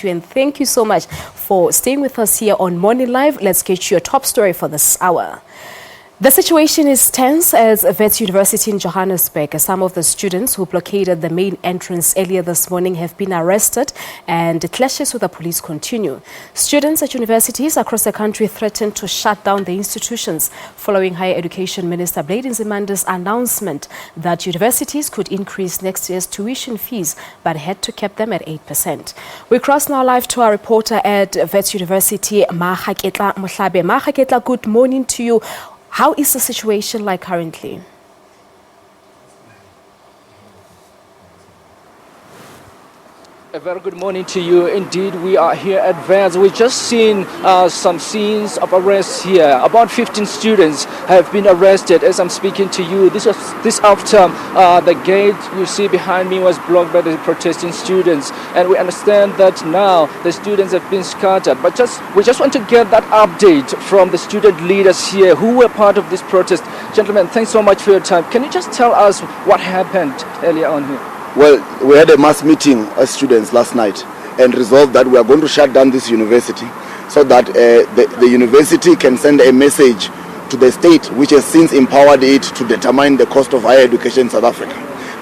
And thank you so much for staying with us here on Morning Live. Let's get you a top story for this hour. The situation is tense as Wits University in Johannesburg. Some of the students who blockaded the main entrance earlier this morning have been arrested, and clashes with the police continue. Students at universities across the country threaten to shut down the institutions following Higher Education Minister Nzimande's announcement that universities could increase next year's tuition fees but had to keep them at 8%. We cross now live to our reporter at Wits University, Maageketla Mohlabe. Maageketla, good morning to you. How is the situation like currently? A very good morning to you. Indeed, we are here at Wits. We've just seen some scenes of arrests here. About 15 students have been arrested as I'm speaking to you. This after the gate you see behind me was blocked by the protesting students. And we understand that now the students have been scattered. But we just want to get that update from the student leaders here who were part of this protest. Gentlemen, thanks so much for your time. Can you just tell us what happened earlier on here? Well, we had a mass meeting as students last night and resolved that we are going to shut down this university so that the university can send a message to the state, which has since empowered it to determine the cost of higher education in South Africa,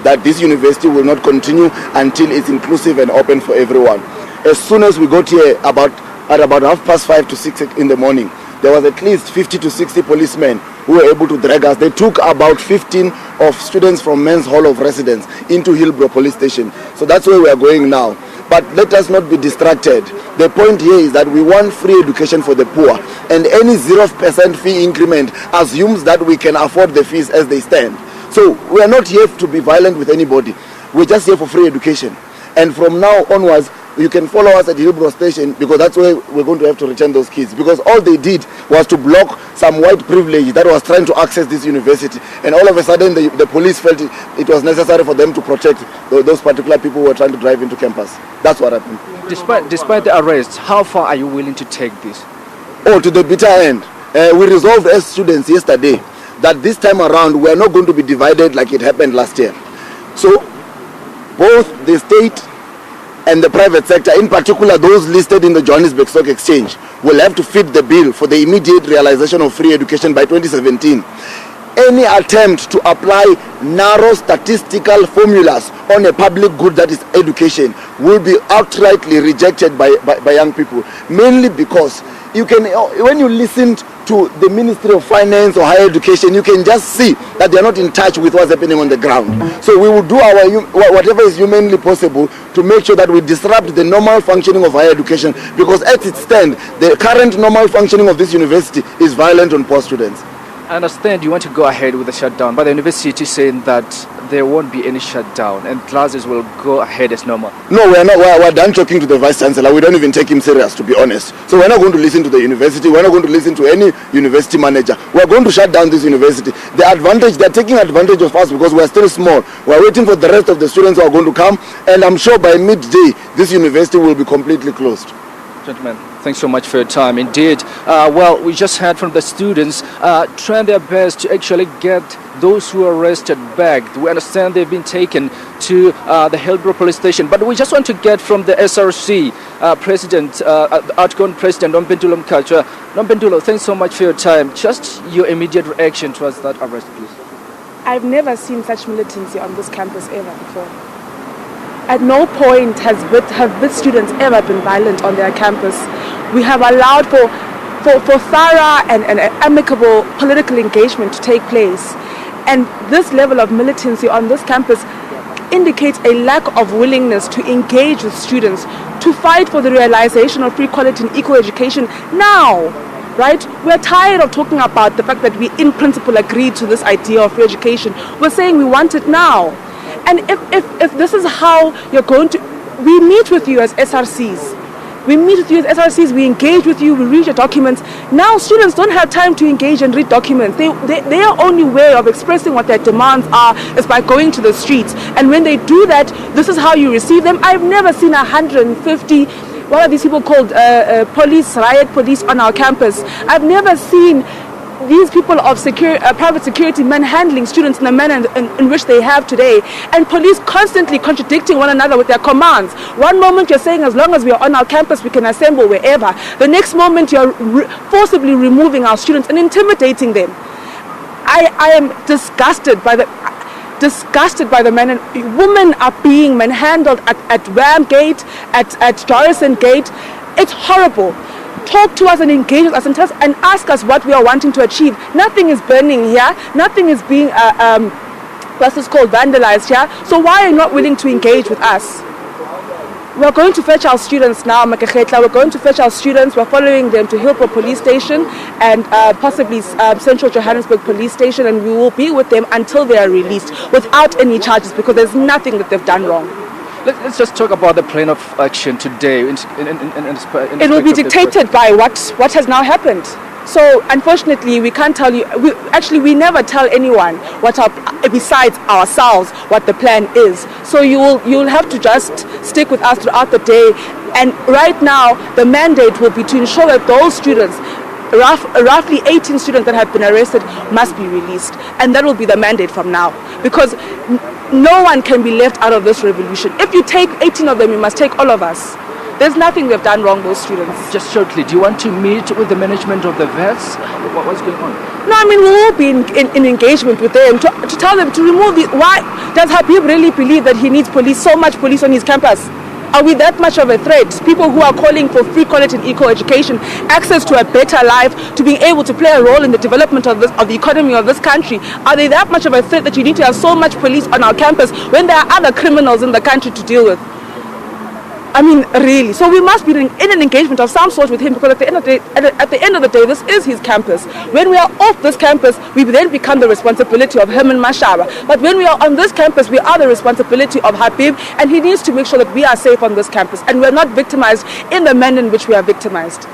that this university will not continue until it's inclusive and open for everyone. As soon as we got here at about 5:30 to 6 in the morning, there was at least 50 to 60 policemen who were able to drag us. They took about 15 of students from Men's Hall of Residence into Hillbrow Police Station. So that's where we are going now. But let us not be distracted. The point here is that we want free education for the poor. And any 0% fee increment assumes that we can afford the fees as they stand. So we are not here to be violent with anybody. We're just here for free education. And from now onwards, you can follow us at Hillbrow Station, because that's where we're going to have to return those kids. Because all they did was to block some white privilege that was trying to access this university. And all of a sudden, the police felt it was necessary for them to protect those particular people who were trying to drive into campus. That's what happened. Despite the arrests, how far are you willing to take this? Oh, to the bitter end. We resolved as students yesterday that this time around, we are not going to be divided like it happened last year. So, both the state and the private sector, in particular those listed in the Johannesburg Stock Exchange, will have to fit the bill for the immediate realization of free education by 2017. Any attempt to apply narrow statistical formulas on a public good that is education will be outrightly rejected by young people, mainly because when you listen to the Ministry of Finance or Higher Education, you can just see that they are not in touch with what's happening on the ground. So we will do whatever is humanly possible to make sure that we disrupt the normal functioning of higher education, because as it stands, the current normal functioning of this university is violent on poor students. I understand you want to go ahead with the shutdown, but the university is saying that there won't be any shutdown and classes will go ahead as normal. No, we're not. We're done talking to the Vice Chancellor. We don't even take him serious, to be honest. So we're not going to listen to the university. We're not going to listen to any university manager. We're going to shut down this university. They're taking advantage of us because we're still small. We're waiting for the rest of the students who are going to come, and I'm sure by midday, this university will be completely closed. Gentlemen, thanks so much for your time. Indeed, well, we just heard from the students trying their best to actually get those who were arrested back. We understand they've been taken to the Hillbrow Police Station, but we just want to get from the SRC president, outgoing president, Nompendulo Mkhatshwa. Nompendulo, thanks so much for your time. Just your immediate reaction towards that arrest, please. I've never seen such militancy on this campus ever before. At no point have Wits students ever been violent on their campus. We have allowed for thorough and amicable political engagement to take place. And this level of militancy on this campus indicates a lack of willingness to engage with students, to fight for the realization of free, quality and equal education now. Right? We're tired of talking about the fact that we in principle agreed to this idea of free education. We're saying we want it now. And if this is how you're going to, we meet with you as SRCs. We meet with you as SRCs, we engage with you, we read your documents. Now students don't have time to engage and read documents. Their only way of expressing what their demands are is by going to the streets. And when they do that, this is how you receive them. I've never seen 150, what are these people called, riot police on our campus. I've never seen these people of private security manhandling students in the manner in which they have today, and police constantly contradicting one another with their commands. One moment you're saying as long as we are on our campus we can assemble wherever. The next moment you're forcibly removing our students and intimidating them. I am disgusted by the manner women are being manhandled at Ram Gate, at Dorison Gate. It's horrible. Talk to us and engage with us and tell us and ask us what we are wanting to achieve. Nothing is burning here. Nothing is being what's this called, vandalized here. So why are you not willing to engage with us? We're going to fetch our students now, Maageketla. We're going to fetch our students. We're following them to Hillbrook Police Station and possibly Central Johannesburg Police Station, and we will be with them until they are released without any charges, because there's nothing that they've done wrong. Let's just talk about the plan of action today. It will be dictated by what has now happened. So unfortunately, we can't tell you. We never tell anyone besides ourselves what the plan is. So you'll have to just stick with us throughout the day. And right now, the mandate will be to ensure that those students, roughly 18 students that have been arrested, must be released, and that will be the mandate from now. Because no one can be left out of this revolution. If you take 18 of them, you must take all of us. There's nothing they've done wrong, those students. Just shortly, do you want to meet with the management of the vets? What's going on? No, I mean, we will be in engagement with them to tell them to remove the... Why does Habib really believe that he needs so much police on his campus? Are we that much of a threat? People who are calling for free college and equal education, access to a better life, to being able to play a role in the development of the economy of this country, are they that much of a threat that you need to have so much police on our campus when there are other criminals in the country to deal with? I mean, really. So we must be in an engagement of some sort with him, because at the end of the day, this is his campus. When we are off this campus, we then become the responsibility of him and Mashaba. But when we are on this campus, we are the responsibility of Habib, and he needs to make sure that we are safe on this campus and we're not victimized in the manner in which we are victimized.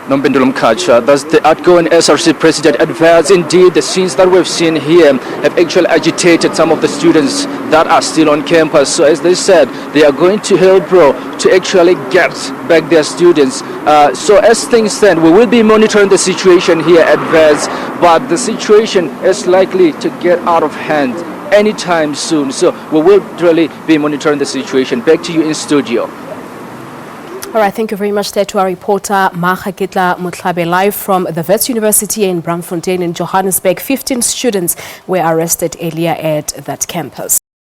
Nombendulum Kacha, does the outgoing SRC president advise indeed the scenes that we've seen here have actually agitated some of the students that are still on campus? So as they said, they are going to Hillbrook to actually get back their students. So as things stand, we will be monitoring the situation here at VEZ, but the situation is likely to get out of hand anytime soon. So we will really be monitoring the situation. Back to you in studio. All right, thank you very much there to our reporter Maageketla Mohlabe, live from the Wits University in Braamfontein in Johannesburg. 15 students were arrested earlier at that campus.